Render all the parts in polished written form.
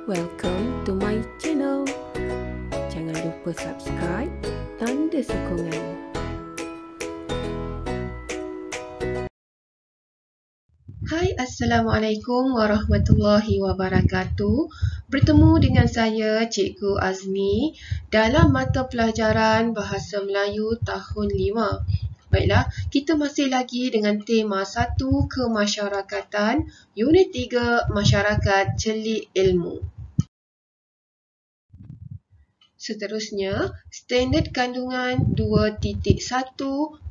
Welcome to my channel. Jangan lupa subscribe, tanda sokongan. Hai, Assalamualaikum warahmatullahi wabarakatuh. Bertemu dengan saya, Cikgu Azmi, dalam mata pelajaran Bahasa Melayu tahun 5. Baiklah, kita masih lagi dengan tema 1 Kemasyarakatan, Unit 3 Masyarakat Celik Ilmu. Seterusnya, standard kandungan 2.1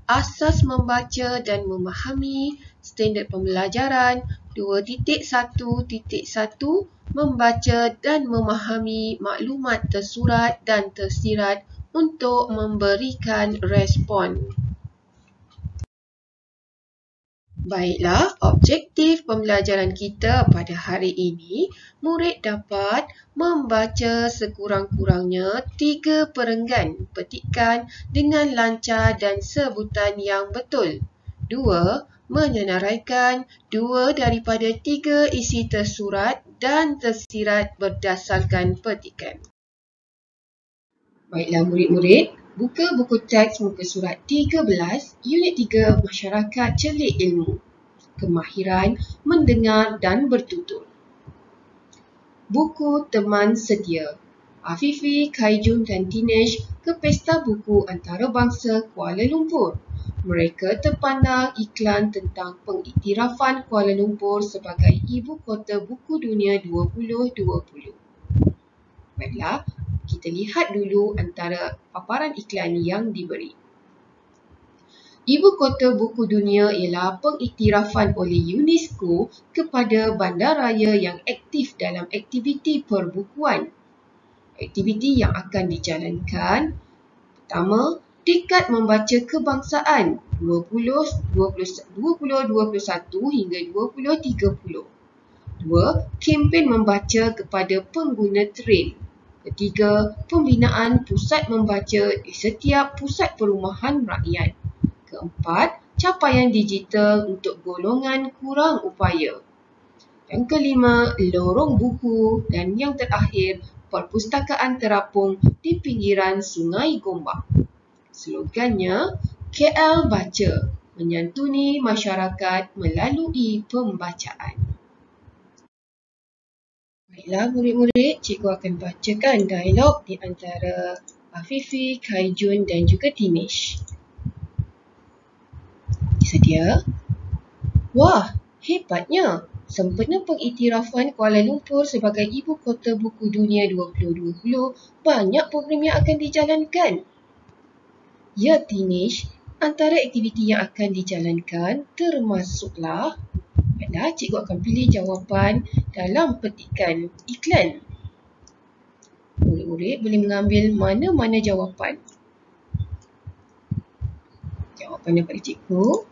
Asas membaca dan memahami. Standard pembelajaran 2.1.1 Membaca dan memahami maklumat tersurat dan tersirat untuk memberikan respon. Baiklah, objektif pembelajaran kita pada hari ini, murid dapat membaca sekurang-kurangnya 3 perenggan petikan dengan lancar dan sebutan yang betul. 2. Menyenaraikan 2 daripada 3 isi tersurat dan tersirat berdasarkan petikan. Baiklah murid-murid, buka buku teks muka surat 13, Unit 3 Masyarakat Celik Ilmu. Kemahiran mendengar dan bertutur. Buku teman sedia. Afifi, Kaijun dan Dinesh ke Pesta Buku Antarabangsa Kuala Lumpur. Mereka terpandang iklan tentang pengiktirafan Kuala Lumpur sebagai Ibu Kota Buku Dunia 2020. Baiklah, kita lihat dulu antara paparan iklan yang diberi. Ibu Kota Buku Dunia ialah pengiktirafan oleh UNESCO kepada bandaraya yang aktif dalam aktiviti perbukuan. Aktiviti yang akan dijalankan, pertama, Dekad Membaca Kebangsaan 2021 hingga 2030. 2. Kempen membaca kepada pengguna train. Ketiga, pembinaan pusat membaca di setiap pusat perumahan rakyat. Keempat, capaian digital untuk golongan kurang upaya. Yang kelima, lorong buku. Dan yang terakhir, perpustakaan terapung di pinggiran Sungai Gombak. Slogannya, KL Baca, menyantuni masyarakat melalui pembacaan. Baiklah murid-murid, cikgu akan bacakan dialog di antara Afifi, Kaijun dan juga Dinesh. Sedia? Wah, hebatnya! Sempena pengiktirafan Kuala Lumpur sebagai Ibu Kota Buku Dunia 2020, banyak program yang akan dijalankan. Ya Dinesh, antara aktiviti yang akan dijalankan termasuklah, baiklah, cikgu akan pilih jawapan dalam petikan iklan. Murid-murid boleh mengambil mana-mana jawapan. Jawapan daripada cikgu.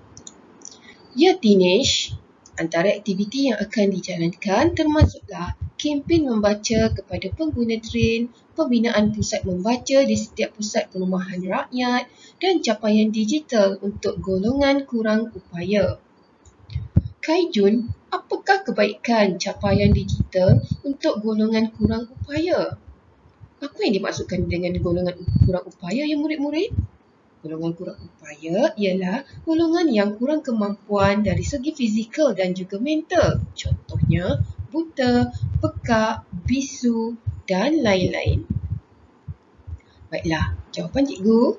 Ya Dinesh, antara aktiviti yang akan dijalankan termasuklah kempen membaca kepada pengguna train, pembinaan pusat membaca di setiap pusat perumahan rakyat dan capaian digital untuk golongan kurang upaya. Kaijun, apakah kebaikan capaian digital untuk golongan kurang upaya? Apa yang dimaksudkan dengan golongan kurang upaya ya murid-murid? Golongan kurang upaya ialah golongan yang kurang kemampuan dari segi fizikal dan juga mental. Contohnya, buta, pekak, bisu dan lain-lain. Baiklah, jawapan cikgu.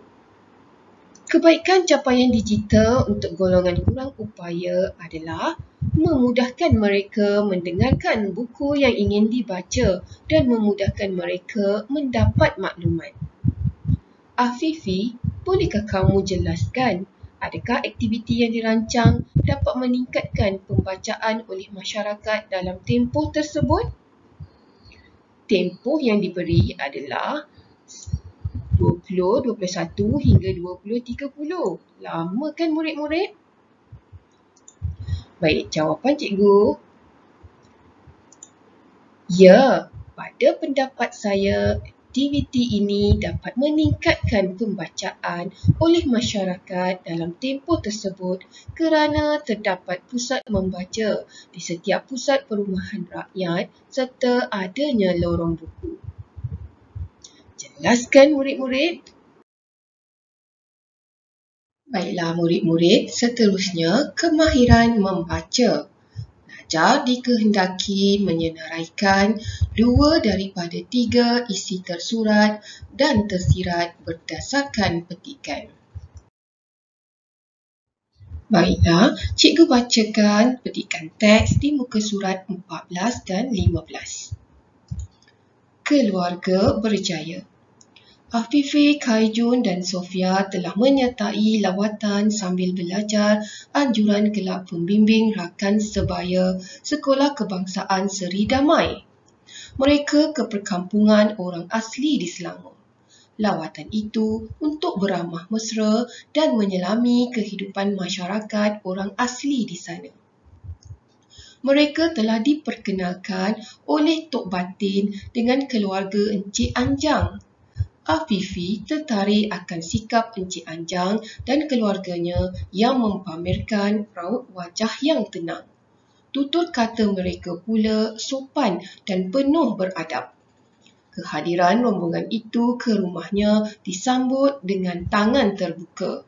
Kebaikan capaian digital untuk golongan kurang upaya adalah memudahkan mereka mendengarkan buku yang ingin dibaca dan memudahkan mereka mendapat maklumat. Afifi, bolehkah kamu jelaskan adakah aktiviti yang dirancang dapat meningkatkan pembacaan oleh masyarakat dalam tempoh tersebut? Tempoh yang diberi adalah 2021 hingga 2030. Lama kan murid-murid? Baik, jawapan cikgu. Ya, pada pendapat saya, aktiviti ini dapat meningkatkan pembacaan oleh masyarakat dalam tempoh tersebut kerana terdapat pusat membaca di setiap pusat perumahan rakyat serta adanya lorong buku. Jelaskan murid-murid? Baiklah murid-murid, seterusnya kemahiran membaca. Belajar dikehendaki menyenaraikan 2 daripada 3 isi tersurat dan tersirat berdasarkan petikan. Baiklah, cikgu bacakan petikan teks di muka surat 14 dan 15. Keluarga berjaya. Afifi, Kaijun dan Sofia telah menyertai lawatan sambil belajar anjuran kelab pembimbing rakan sebaya Sekolah Kebangsaan Seri Damai. Mereka ke perkampungan orang asli di Selangor. Lawatan itu untuk beramah mesra dan menyelami kehidupan masyarakat orang asli di sana. Mereka telah diperkenalkan oleh Tok Batin dengan keluarga Encik Anjang. Afifi tertarik akan sikap Encik Anjang dan keluarganya yang mempamerkan raut wajah yang tenang. Tutur kata mereka pula sopan dan penuh beradab. Kehadiran rombongan itu ke rumahnya disambut dengan tangan terbuka.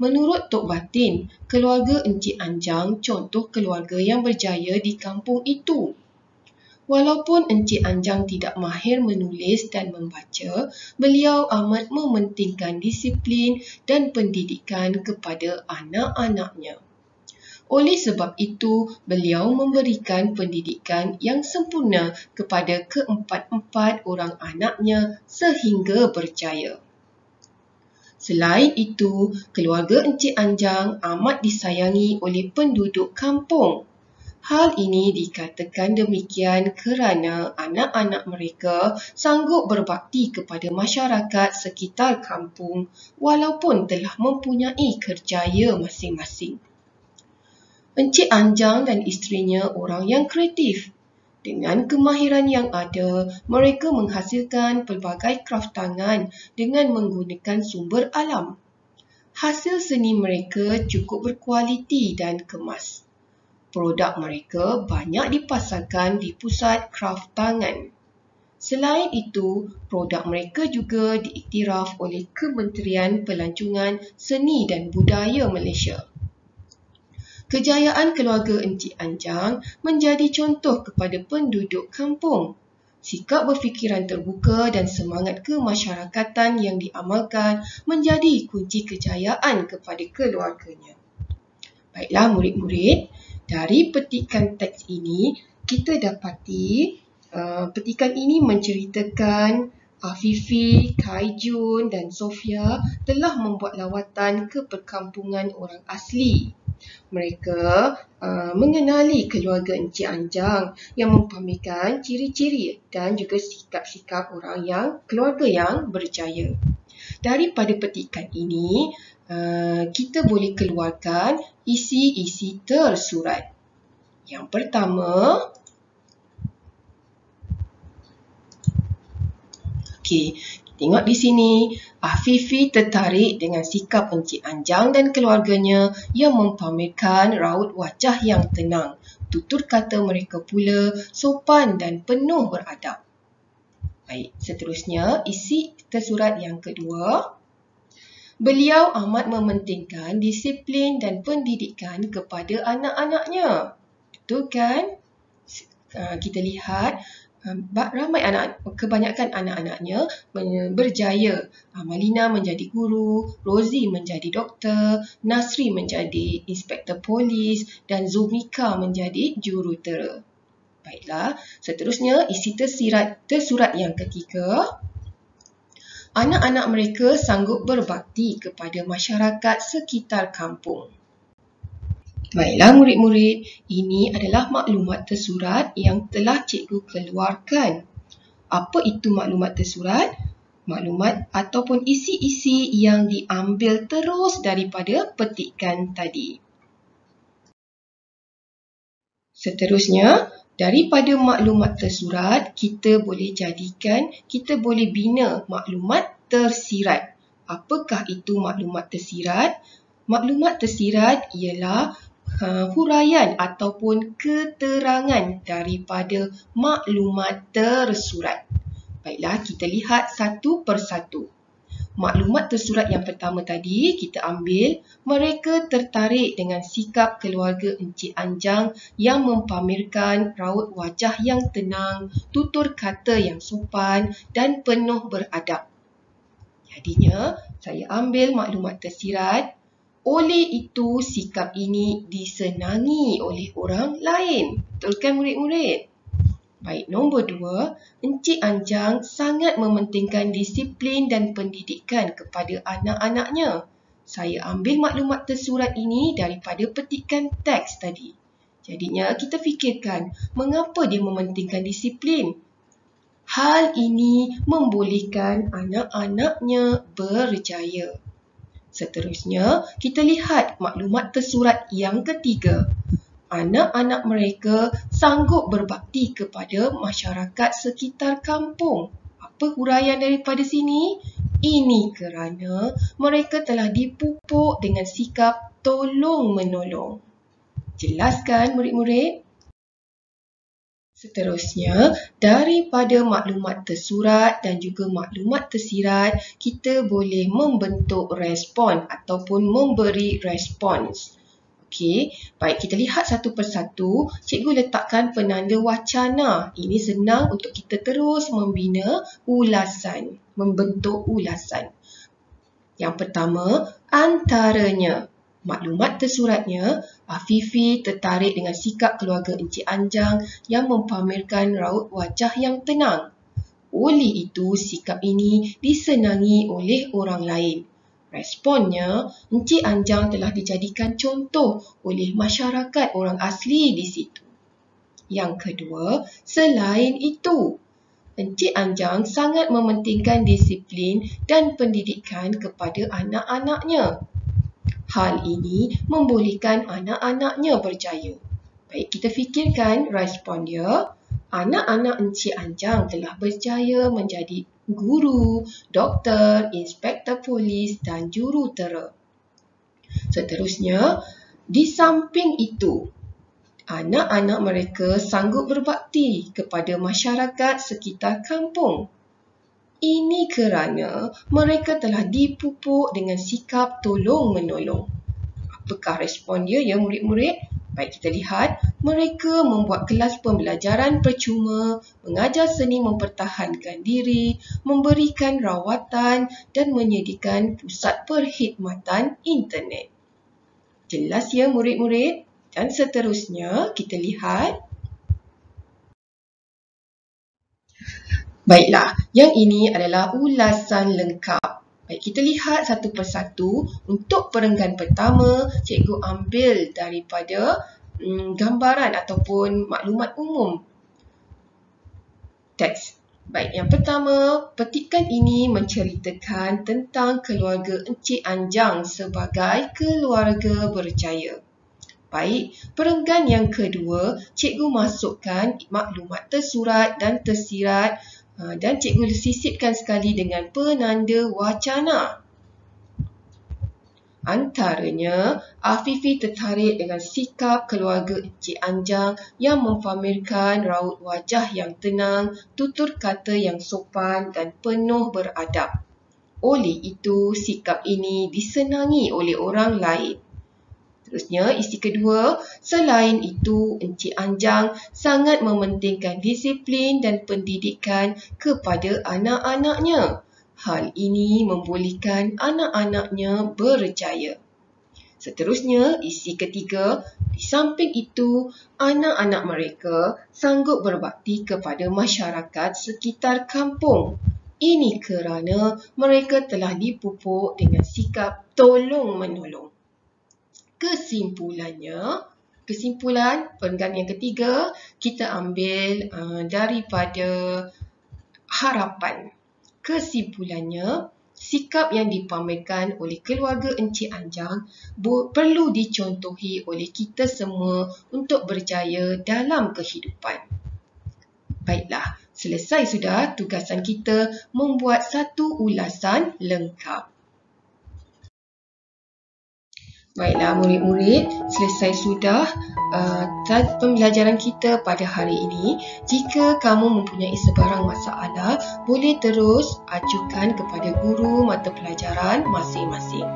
Menurut Tok Batin, keluarga Encik Anjang contoh keluarga yang berjaya di kampung itu. Walaupun Encik Anjang tidak mahir menulis dan membaca, beliau amat mementingkan disiplin dan pendidikan kepada anak-anaknya. Oleh sebab itu, beliau memberikan pendidikan yang sempurna kepada keempat-empat orang anaknya sehingga berjaya. Selain itu, keluarga Encik Anjang amat disayangi oleh penduduk kampung. Hal ini dikatakan demikian kerana anak-anak mereka sanggup berbakti kepada masyarakat sekitar kampung walaupun telah mempunyai kerjaya masing-masing. Encik Anjang dan isterinya orang yang kreatif. Dengan kemahiran yang ada, mereka menghasilkan pelbagai kraf tangan dengan menggunakan sumber alam. Hasil seni mereka cukup berkualiti dan kemas. Produk mereka banyak dipasarkan di pusat kraf tangan. Selain itu, produk mereka juga diiktiraf oleh Kementerian Pelancongan Seni dan Budaya Malaysia. Kejayaan keluarga Encik Anjang menjadi contoh kepada penduduk kampung. Sikap berfikiran terbuka dan semangat kemasyarakatan yang diamalkan menjadi kunci kejayaan kepada keluarganya. Baiklah murid-murid, dari petikan teks ini, kita dapati petikan ini menceritakan Afifi, Kaijun dan Sofia telah membuat lawatan ke perkampungan orang asli. Mereka mengenali keluarga Encik Anjang yang mempamerkan ciri-ciri dan juga sikap-sikap keluarga yang berjaya. Daripada petikan ini, kita boleh keluarkan isi-isi tersurat. Yang pertama, tengok di sini, Afifi tertarik dengan sikap Encik Anjang dan keluarganya yang mempamerkan raut wajah yang tenang. Tutur kata mereka pula sopan dan penuh beradab. Baik, seterusnya isi tersurat yang kedua. Beliau amat mementingkan disiplin dan pendidikan kepada anak-anaknya. Betul kan? Kita lihat kebanyakan anak-anaknya berjaya. Malina menjadi guru, Rosie menjadi doktor, Nasri menjadi inspektor polis dan Zulmika menjadi jurutera. Baiklah, seterusnya isi tersurat yang ketiga. Anak-anak mereka sanggup berbakti kepada masyarakat sekitar kampung. Baiklah murid-murid, ini adalah maklumat tersurat yang telah cikgu keluarkan. Apa itu maklumat tersurat? Maklumat ataupun isi-isi yang diambil terus daripada petikan tadi. Seterusnya, Daripada maklumat tersurat, kita boleh bina maklumat tersirat. Apakah itu maklumat tersirat? Maklumat tersirat ialah huraian ataupun keterangan daripada maklumat tersurat. Baiklah, kita lihat satu persatu. Maklumat tersurat yang pertama tadi kita ambil, mereka tertarik dengan sikap keluarga Encik Anjang yang mempamerkan raut wajah yang tenang, tutur kata yang sopan dan penuh beradab. Jadinya, saya ambil maklumat tersirat. Oleh itu, sikap ini disenangi oleh orang lain. Betul kan murid-murid? Baik, nombor 2, Encik Anjang sangat mementingkan disiplin dan pendidikan kepada anak-anaknya. Saya ambil maklumat tersurat ini daripada petikan teks tadi. Jadinya kita fikirkan, mengapa dia mementingkan disiplin? Hal ini membolehkan anak-anaknya berjaya. Seterusnya, kita lihat maklumat tersurat yang ketiga. Anak-anak mereka sanggup berbakti kepada masyarakat sekitar kampung. Apa huraian daripada sini? Ini kerana mereka telah dipupuk dengan sikap tolong-menolong. Jelas kan murid-murid? Seterusnya, daripada maklumat tersurat dan juga maklumat tersirat, kita boleh membentuk respon ataupun memberi respons. Okey, baik, kita lihat satu persatu. Cikgu letakkan penanda wacana. Ini senang untuk kita terus membina ulasan, membentuk ulasan. Yang pertama, antaranya. Maklumat tersuratnya, Afifi tertarik dengan sikap keluarga Encik Anjang yang mempamerkan raut wajah yang tenang. Oleh itu, sikap ini disenangi oleh orang lain. Responnya, Encik Anjang telah dijadikan contoh oleh masyarakat orang asli di situ. Yang kedua, selain itu, Encik Anjang sangat mementingkan disiplin dan pendidikan kepada anak-anaknya. Hal ini membolehkan anak-anaknya berjaya. Baik, kita fikirkan respon dia. Anak-anak Encik Anjang telah berjaya menjadi guru, doktor, inspektor polis dan jurutera. Seterusnya, di samping itu, anak-anak mereka sanggup berbakti kepada masyarakat sekitar kampung. Ini kerana mereka telah dipupuk dengan sikap tolong-menolong. Apakah respon dia ya murid-murid? Baik, kita lihat. Mereka membuat kelas pembelajaran percuma, mengajar seni mempertahankan diri, memberikan rawatan dan menyediakan pusat perkhidmatan internet. Jelas ya murid-murid? Dan seterusnya kita lihat. Baiklah, yang ini adalah ulasan lengkap. Baik, kita lihat satu persatu. Untuk perenggan pertama, cikgu ambil daripada gambaran ataupun maklumat umum teks. Baik, yang pertama, petikan ini menceritakan tentang keluarga Encik Anjang sebagai keluarga berjaya. Baik, perenggan yang kedua, cikgu masukkan maklumat tersurat dan tersirat dan cikgu sisipkan sekali dengan penanda wacana. Antaranya, Afifi tertarik dengan sikap keluarga Encik Anjang yang mempamerkan raut wajah yang tenang, tutur kata yang sopan dan penuh beradab. Oleh itu, sikap ini disenangi oleh orang lain. Terusnya, isi kedua, selain itu, Encik Anjang sangat mementingkan disiplin dan pendidikan kepada anak-anaknya. Hal ini membolehkan anak-anaknya berjaya. Seterusnya, isi ketiga, di samping itu, anak-anak mereka sanggup berbakti kepada masyarakat sekitar kampung. Ini kerana mereka telah dipupuk dengan sikap tolong-menolong. Kesimpulan perenggan yang ketiga, kita ambil daripada harapan. Kesimpulannya, sikap yang dipamerkan oleh keluarga Encik Anjang perlu dicontohi oleh kita semua untuk berjaya dalam kehidupan. Baiklah, selesai sudah tugasan kita membuat satu ulasan lengkap. Baiklah murid-murid, selesai sudah pembelajaran kita pada hari ini. Jika kamu mempunyai sebarang masalah, boleh terus ajukan kepada guru mata pelajaran masing-masing.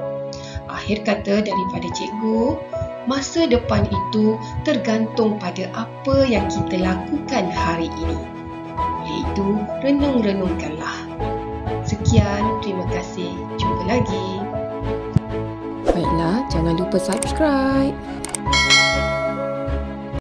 Akhir kata daripada cikgu, masa depan itu tergantung pada apa yang kita lakukan hari ini. Oleh itu, renung-renungkanlah. Sekian, terima kasih. Jumpa lagi. Baiklah, jangan lupa subscribe.